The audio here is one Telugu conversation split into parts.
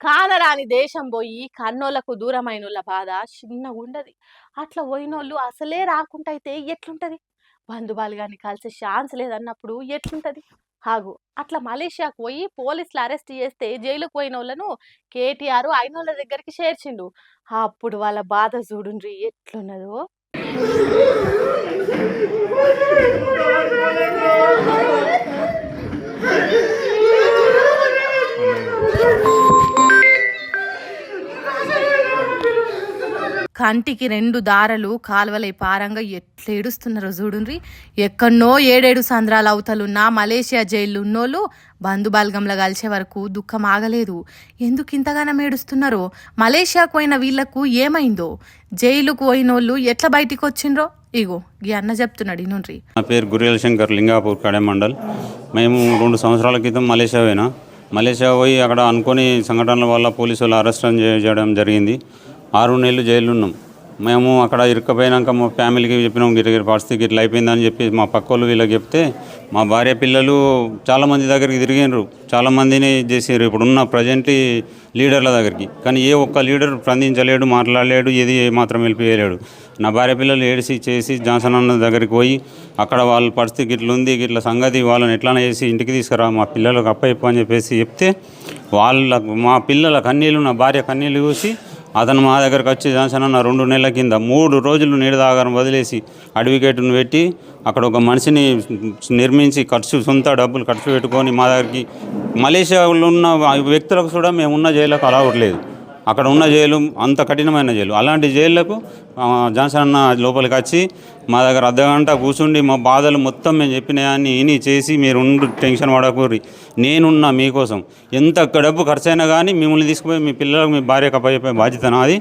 కానరాని దేశం పోయి కన్నోళ్లకు దూరమైనోళ్ళ బాధ చిన్నగుండది. అట్లా పోయినోళ్ళు అసలే రాకుంటైతే ఎట్లుంటది? బంధుబాలుగాన్ని కలిసే ఛాన్స్ లేదన్నప్పుడు ఎట్లుంటది? హాగు అట్లా మలేషియాకు పోయి పోలీసులు అరెస్ట్ చేస్తే జైలుకు పోయినోళ్ళను కేటీఆర్ అయినోళ్ళ దగ్గరికి చేర్చిండు. అప్పుడు వాళ్ళ బాధ చూడుండ్రి ఎట్లున్నదో. కంటికి రెండు దారలు కాలువలై పారంగా ఎట్లేడుస్తున్నారో చూడుండ్రి. ఎక్కడనో 7 సంద్రాల అవతలున్న మలేషియా జైలు ఉన్నోళ్ళు బంధుబాల్గంలో కలిసే వరకు దుఃఖం ఆగలేదు. ఎందుకు ఇంతగానం ఏడుస్తున్నారో, మలేషియాకు పోయిన వీళ్లకు ఏమైందో, జైలుకు పోయినోళ్ళు ఎట్లా బయటికి వచ్చిండ్రో ఇగో ఈ అన్న చెప్తున్నాడు ఇనుండ్రి. నా పేరు గురియల్ శంకర్, లింగాపూర్ కడే మండల్. మేము 2 సంవత్సరాల క్రితం మలేషియా పోయి అక్కడ అనుకోని సంఘటనల వల్ల పోలీసులు అరెస్ట్ చేయడం జరిగింది. 6 నెలలు జైలు ఉన్నాం. మేము అక్కడ ఇరుక్కపోయినాక మా ఫ్యామిలీకి చెప్పినాం గిరిగిరి పరిస్థితి ఇట్లా అయిపోయిందని చెప్పి మా పక్క వాళ్ళు వీళ్ళకి చెప్తే మా భార్య పిల్లలు చాలామంది దగ్గరికి తిరిగినారు, చాలామందిని చేసారు ఇప్పుడున్న ప్రజెంట్ లీడర్ల దగ్గరికి. కానీ ఏ ఒక్క లీడర్ స్పందించలేడు, మాట్లాడలేడు, ఏది మాత్రం వెళ్ళిపోయలేడు. నా భార్య పిల్లలు ఏడిసి చేసి జాన్సన్ అన్న దగ్గరికి పోయి అక్కడ వాళ్ళ పరిస్థితి ఇట్లుంది, ఇట్లా సంగతి, వాళ్ళని ఎట్లా చేసి ఇంటికి తీసుకురా, మా పిల్లలకు అప్పయిపో అని చెప్పేసి చెప్తే మా పిల్లల కన్నీళ్ళు, నా భార్య కన్నీళ్ళు చూసి అతను మా దగ్గరకు వచ్చి జాన్సన్ అన్న 2 నెలల కింద 3 రోజులు నీడదాగారం వదిలేసి అడ్వకేట్ను పెట్టి అక్కడ ఒక మనిషిని నిర్మించి సొంత డబ్బులు ఖర్చు పెట్టుకొని మా దగ్గరికి, మలేషియాలో ఉన్న వ్యక్తులకు కూడా మేము ఉన్న జైలుకు అలవట్లేదు. అక్కడ ఉన్న జైలు అంత కఠినమైన జైలు. అలాంటి జైళ్లకు జాన్సన్ అన్న లోపలికి వచ్చి మా దగ్గర అర్ధగంట కూర్చుండి మా బాధలు మొత్తం మేము చెప్పినాయని ఇని చేసి, మీరు టెన్షన్ పడకూరి, నేనున్నా మీకోసం, ఎంత డబ్బు ఖర్చు అయినా కానీ మిమ్మల్ని తీసుకుపోయి మీ పిల్లలకు మీ భార్యకు అప్పయిపోయే బాధ్యత నాది,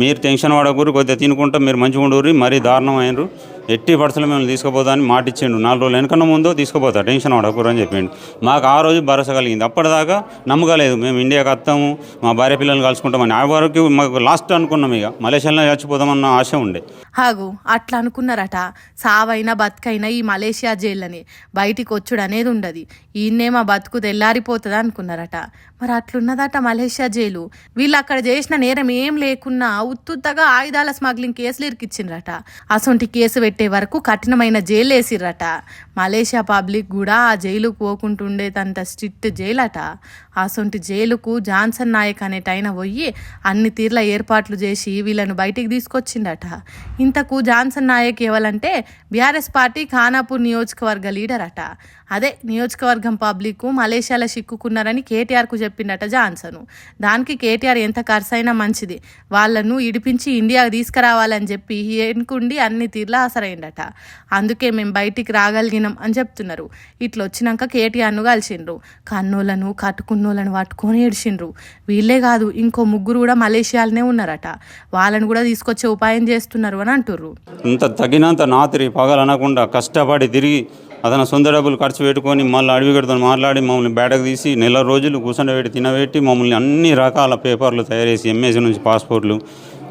మీరు టెన్షన్ పడకూరి, కొద్దిగా తినుకుంటా మీరు మంచిగా ఉండూరి, మరీ దారుణం అయినరు, ఎట్టి పర్సలు మిమ్మల్ని తీసుకుపోతా అని మాట ఇచ్చిండు. 4 రోజులు వెనకన్నా ముందో తీసుకుపోతా, టెన్షన్ పడకూరు అని చెప్పిండు. మాకు ఆ రోజు భరోసా కలిగింది. అప్పటిదాకా నమ్మకలేదు, మేము ఇండియాకి వస్తాము, మా భార్య పిల్లల్ని కలుసుకుంటామని. ఆ వరకు మాకు లాస్ట్ అనుకున్నాం, ఇక మలేషియాలో చచ్చిపోతామన్న ఆశ ఉండే. హాగు అట్లా అనుకున్నారట. సావైనా బతుకైనా ఈ మలేషియా జైళ్ళని బయటికి వచ్చుడు అనేది ఉండదు, ఈయన్నే మా బతుకు తెల్లారిపోతుంది అనుకున్నారట. మరి అట్లున్నదట మలేషియా జైలు. వీళ్ళు అక్కడ చేసిన నేరం ఏం లేకున్నా ఉత్తుత్తగా ఆయుధాల స్మగ్లింగ్ కేసులు ఇరికిచ్చిండ్రట. అసొంటి కేసు పెట్టే వరకు కఠినమైన జైలు వేసిర్రట. మలేషియా పబ్లిక్ కూడా ఆ జైలుకు పోకుంటుండేదంత స్ట్రిక్ట్ జైలు అట. అసొంటి జైలుకు జాన్సన్ నాయక్ అనేటైన పోయి అన్ని తీర్ల ఏర్పాట్లు చేసి వీళ్ళను బయటికి తీసుకొచ్చిండట. ఇంతకు జాన్సన్ నాయక్ ఎవరంటే బీఆర్ఎస్ పార్టీ ఖానాపూర్ నియోజకవర్గ లీడర్ అట. అదే నియోజకవర్గం పబ్లిక్ మలేషియాలో చిక్కుకున్నారని కేటీఆర్కు చెప్పిండట జాన్సన్. దానికి కేటీఆర్ ఎంత ఖర్చు అయినా మంచిది, వాళ్ళను ఇడిపించి ఇండియాకు తీసుకురావాలని చెప్పి ఎన్నుకుండి అన్ని తీర్లా ఆసరైండట. అందుకే మేము బయటికి రాగలిగినాం అని చెప్తున్నారు. ఇట్లా వచ్చినాక కేటీఆర్ను కలిసిండ్రు. కన్నోళ్ళను కట్టుకున్నోళ్ళను పట్టుకొని ఏడ్చిండ్రు. వీళ్ళే కాదు, ఇంకో 3 కూడా మలేషియాలోనే ఉన్నారట. వాళ్ళను కూడా తీసుకొచ్చే ఉపాయం చేస్తున్నారు అని అంటుర్రు. ఇంత తగినంత రాత్రి పగలనకుండా కష్టపడి తిరిగి అతను సొంత డబ్బులు ఖర్చు పెట్టుకొని మళ్ళీ అడవిగడితో మాట్లాడి మమ్మల్ని బయటకు తీసి 4 రోజులు కూర్చొని తినబెట్టి మమ్మల్ని అన్ని రకాల పేపర్లు తయారు చేసి, ఎంఎస్సీ నుంచి పాస్పోర్ట్లు,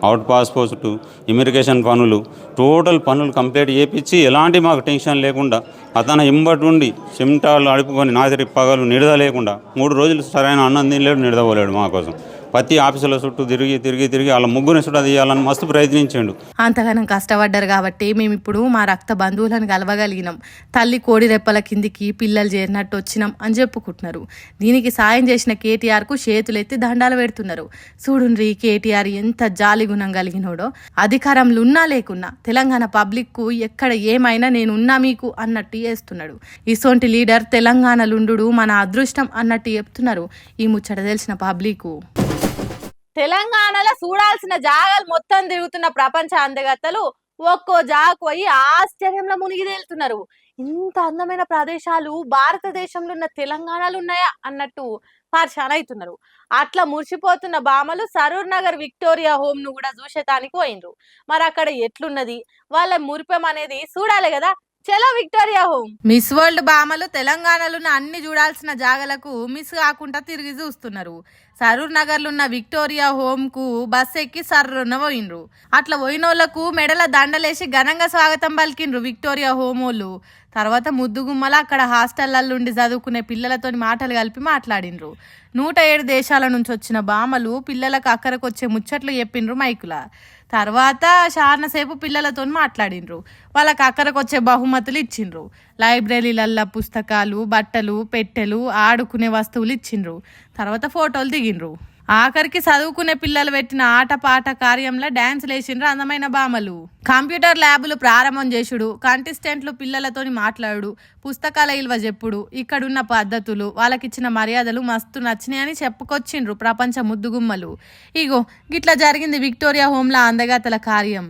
అవుట్ పాస్పోర్టు, ఇమిగ్రేషన్ పనులు, టోటల్ పనులు కంప్లీట్ చేయించి ఎలాంటి మాకు టెన్షన్ లేకుండా అతను ఇంబటుండి చెమటాలు అడుపుకొని నాదిరి పగలు నిడద లేకుండా 3 రోజులు సరైన అన్నం తినలేడు, నిడదపోలేడు మా కోసం. ప్రతి ఆఫీసుల చుట్టూ తిరిగి వాళ్ళ 3 చుట్టూ తీయాలని మస్తు ప్రయత్నించాడు. అంతగానం కష్టపడ్డారు కాబట్టి మేము ఇప్పుడు మా రక్త బంధువులను కలవగలిగినాం, తల్లి కోడి రెప్పల కిందికి పిల్లలు చేరినట్టు వచ్చినాం అని చెప్పుకుంటున్నారు. దీనికి సాయం చేసిన కేటీఆర్కు చేతులెత్తి దండాలు పెడుతున్నారు. చూడుండ్రి కేటీఆర్ ఎంత జాలి గుణం కలిగినోడో. అధికారంలో ఉన్నా లేకున్నా తెలంగాణ పబ్లిక్కు ఎక్కడ ఏమైనా నేనున్నా మీకు అన్నట్టు చేస్తున్నాడు. ఇసొంటి లీడర్ తెలంగాణలుండు మన అదృష్టం అన్నట్టు చెప్తున్నారు ఈ ముచ్చట తెలిసిన పబ్లిక్. తెలంగాణలో చూడాల్సిన జాగాలు మొత్తం తిరుగుతున్న ప్రపంచ అందగత్తలు ఒక్కో జాగకు పోయి ఆశ్చర్యంలో మునిగి తేలుతున్నారు. ఇంత అందమైన ప్రదేశాలు భారతదేశంలో ఉన్న తెలంగాణలో ఉన్నాయా అన్నట్టు పరిశాన్ అవుతున్నారు. అట్లా మురిసిపోతున్న బామలు సరూర్ నగర్ విక్టోరియా హోమ్ ను కూడా చూసేటానికి పోయినరు. మరి అక్కడ ఎట్లున్నది, వాళ్ళ మురిపం అనేది చూడాలి కదా. చలో విక్టోరియా హోమ్. మిస్ వరల్డ్ బామలు తెలంగాణలో అన్ని చూడాల్సిన జాగలకు మిస్ కాకుండా తిరిగి చూస్తున్నారు. సరూర్ నగర్లో ఉన్న విక్టోరియా హోమ్కు బస్సు ఎక్కి సర్రున పోయినరు. అట్లా పోయినోళ్లకు మెడల దండలేసి ఘనంగా స్వాగతం పలికిండ్రు విక్టోరియా హోమ్ వాళ్ళు. తర్వాత ముద్దుగుమ్మల అక్కడ హాస్టళ్లల్లుండి చదువుకునే పిల్లలతోని మాటలు కలిపి మాట్లాడిండ్రు. 107 దేశాల నుంచి వచ్చిన బామలు పిల్లలకు అక్కరకొచ్చే ముచ్చట్లు చెప్పిండ్రు మైకుల. తర్వాత చాలాసేపు పిల్లలతో మాట్లాడిండ్రు. వాళ్ళకి అక్కరకొచ్చే బహుమతులు ఇచ్చిండ్రు. లైబ్రరీలల్లో పుస్తకాలు, బట్టలు, పెట్టెలు, ఆడుకునే వస్తువులు ఇచ్చిండ్రు. తర్వాత ఫోటోలు దిగిండ్రు. ఆఖరికి చదువుకునే పిల్లలు పెట్టిన ఆటపాట కార్యంలో డాన్సులు వేసిండ్రు అందమైన బామలు. కంప్యూటర్ ల్యాబులు ప్రారంభం చేసుడు, కంటెస్టెంట్లు పిల్లలతోని మాట్లాడు, పుస్తకాల ఇల్వ చెప్పుడు, ఇక్కడున్న పద్ధతులు, వాళ్ళకిచ్చిన మర్యాదలు మస్తు నచ్చినాయని చెప్పుకొచ్చిండ్రు ప్రపంచ ముద్దుగుమ్మలు. ఇగో గిట్లా జరిగింది విక్టోరియా హోమ్లా అందగతల కార్యం.